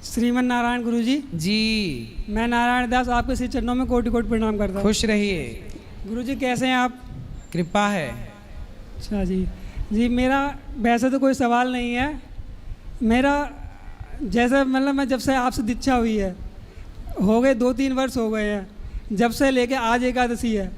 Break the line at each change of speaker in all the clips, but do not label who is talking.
श्रीमन नारायण गुरु जी।
जी
मैं नारायण दास आपके श्री चरणों में कोटि कोटि प्रणाम करता हूँ।
खुश रहिए,
गुरु जी कैसे हैं आप?
कृपा है।
अच्छा जी। जी मेरा वैसे तो कोई सवाल नहीं है। मेरा जैसे मतलब मैं जब से आपसे दीक्षा हुई है, हो गए 2-3 वर्ष हो गए हैं, जब से लेके आज एकादशी है,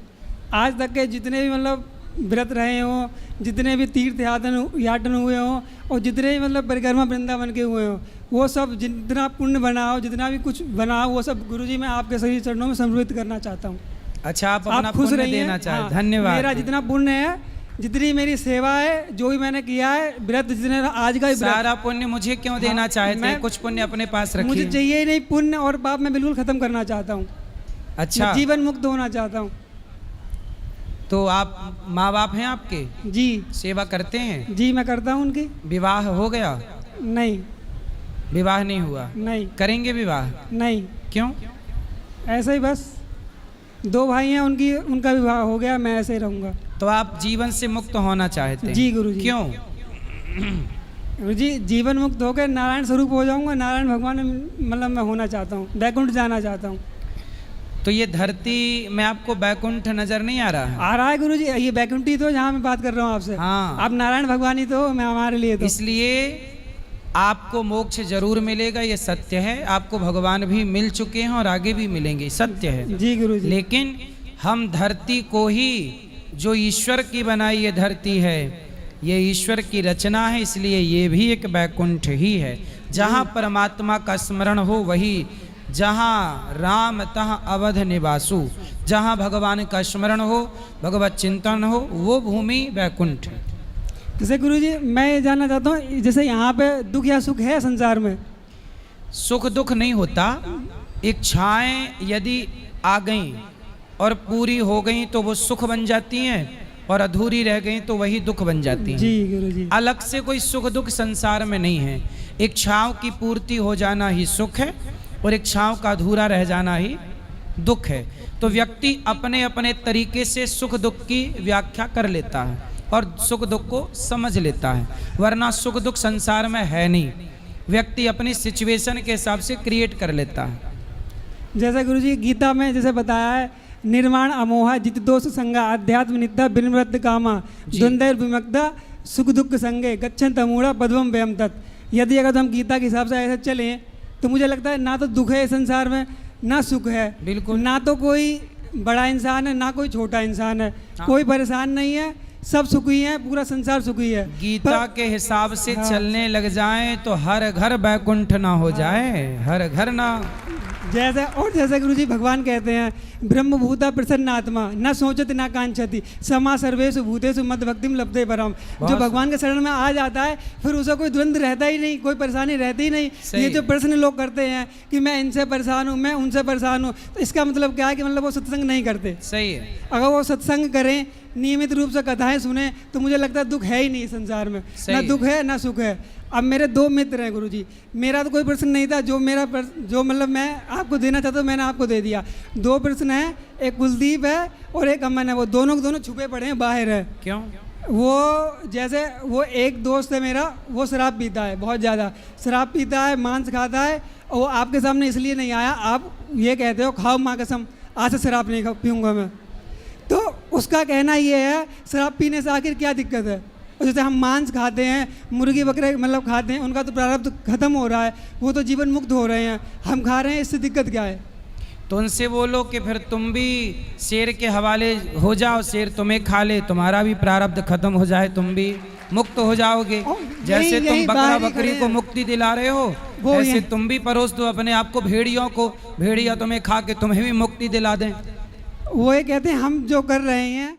आज तक के जितने भी मतलब व्रत रहे हों, जितने भी तीर्थ याटन हुए हों और जितने भी मतलब परिक्रमा वृंदावन के हुए हों, वो सब जितना पुण्य बना हो, जितना भी कुछ बना हो, वो सब गुरुजी मैं आपके सही चरणों में समर्पित करना चाहता हूँ।
अच्छा, आप अपना
खुश
पुण्य
रहिए।
देना चाहें।
हाँ,
धन्यवाद।
मेरा जितना पुण्य है, जितनी मेरी सेवा है, जो भी मैंने किया है, व्रत जितने आज का
सारा पुण्य मुझे क्यों देना चाहते हैं? कुछ पुण्य अपने पास रखिए।
मुझे चाहिए ही नहीं पुण्य और पाप, मैं बिल्कुल खत्म करना चाहता हूँ।
अच्छा,
जीवन मुक्त होना चाहता हूँ।
तो आप माँ बाप हैं आपके?
जी
सेवा करते हैं?
जी मैं करता हूँ उनकी।
विवाह हो गया?
नहीं।
विवाह नहीं हुआ?
नहीं।
करेंगे विवाह?
नहीं।
क्यों?
ऐसे ही बस 2 भाई हैं, उनका विवाह हो गया, मैं ऐसे ही रहूँगा।
तो आप जीवन से मुक्त होना चाहते हैं?
जी गुरुजी।
क्यों?
गुरुजी जीवन मुक्त होकर नारायण स्वरूप हो जाऊँगा, नारायण भगवान मतलब मैं होना चाहता हूँ, वैकुंठ जाना चाहता हूँ।
तो ये धरती में आपको बैकुंठ नजर नहीं आ रहा है?
आ रहा है गुरुजी, ये बैकुंठ ही तो जहाँ मैं बात कर रहा हूँ आपसे।
हाँ।
आप नारायण भगवान ही तो, मैं हमारे लिए तो।
इसलिए आपको मोक्ष जरूर मिलेगा, ये सत्य है। आपको भगवान भी मिल चुके हैं और आगे भी मिलेंगे, सत्य है।
जी गुरुजी।
लेकिन हम धरती को ही, जो ईश्वर की बनाई ये धरती है, ये ईश्वर की रचना है, इसलिए ये भी एक बैकुंठ ही है। जहाँ परमात्मा का स्मरण हो वही, जहाँ राम तहाँ अवध निवासु, जहाँ भगवान का स्मरण हो, भगवत चिंतन हो, वो भूमि बैकुंठ है।
जैसे गुरुजी मैं ये जानना चाहता हूँ, जैसे यहाँ पे दुख या सुख है संसार में?
सुख दुख नहीं होता। इच्छाएं यदि आ गई और पूरी हो गई तो वो सुख बन जाती हैं, और अधूरी रह गई तो वही दुख बन जाती हैं।
जी गुरुजी।
अलग से कोई सुख दुख संसार में नहीं है। इच्छाओं की पूर्ति हो जाना ही सुख है और इच्छाओं का अधूरा रह जाना ही दुख है। तो व्यक्ति अपने अपने तरीके से सुख दुख की व्याख्या कर लेता है और सुख दुख को समझ लेता है, वरना सुख दुख संसार में है नहीं। व्यक्ति अपनी सिचुएशन के हिसाब से क्रिएट कर लेता है।
जैसे गुरुजी गीता में जैसे बताया है, निर्माण अमोहा जित दोष संगा अध्यात्म नित्या बिनवृत्त कामा द्वंद्व विमुक्ता सुख दुख संगे गच्छन तमूढ़ा पद्मम व्यम तत्। यदि अगर हम गीता के हिसाब से ऐसे चलें तो मुझे लगता है ना तो दुख है संसार में, ना सुख है।
बिल्कुल।
ना तो कोई बड़ा इंसान है, ना कोई छोटा इंसान है। कोई परेशान नहीं है, सब सुखी है, पूरा संसार सुखी है।
गीता के हिसाब से चलने लग जाएं तो हर घर बैकुंठ ना हो जाए, हर घर ना।
जैसे गुरुजी भगवान कहते हैं, ब्रह्म भूता प्रसन्न आत्मा न सोचत न कांक्षति समा सर्वेषु भूतेषु मद भक्तिम लब्धे परम। जो भगवान के शरण में आ जाता है फिर उसे कोई द्वंद्व रहता ही नहीं, कोई परेशानी रहती ही नहीं। ये जो प्रश्न लोग करते हैं कि मैं इनसे परेशान हूँ, मैं उनसे परेशान हूँ, तो इसका मतलब क्या है कि मतलब वो सत्संग नहीं करते।
सही है।
अगर वो सत्संग करें, नियमित रूप से कथाएं सुने, तो मुझे लगता है दुख है ही नहीं संसार में, ना दुख है ना सुख है। अब मेरे 2 मित्र हैं गुरुजी, मेरा तो कोई प्रश्न नहीं था, जो मतलब मैं आपको देना चाहता हूँ मैंने आपको दे दिया। 2 प्रश्न हैं, एक कुलदीप है और एक अमन है, वो दोनों छुपे पड़े हैं, बाहर है।
क्यों?
वो एक दोस्त है मेरा, वो शराब पीता है, बहुत ज़्यादा शराब पीता है, मांस खाता है, और वो आपके सामने इसलिए नहीं आया, आप ये कहते हो खाओ माँ कसम आज से शराब नहीं पीऊँगा मैं। तो उसका कहना ये है शराब पीने से आखिर क्या दिक्कत है? जैसे हम मांस खाते हैं, मुर्गी बकरे मतलब खाते हैं, उनका तो प्रारब्ध खत्म हो रहा है, वो तो जीवन मुक्त हो रहे हैं, हम खा रहे हैं, इससे दिक्कत क्या है?
तो उनसे बोलो कि फिर तुम भी शेर के हवाले हो जाओ, शेर तुम्हें खा ले, तुम्हारा भी प्रारब्ध खत्म हो जाए, तुम भी मुक्त हो जाओगे। जैसे तुम बकरा बकरी को मुक्ति दिला रहे हो, ऐसे तुम भी परोस दो अपने आप को भेड़ियों को, भेड़िया तुम्हें खा के तुम्हें भी मुक्ति दिला दें।
वो ये कहते हैं हम जो कर रहे हैं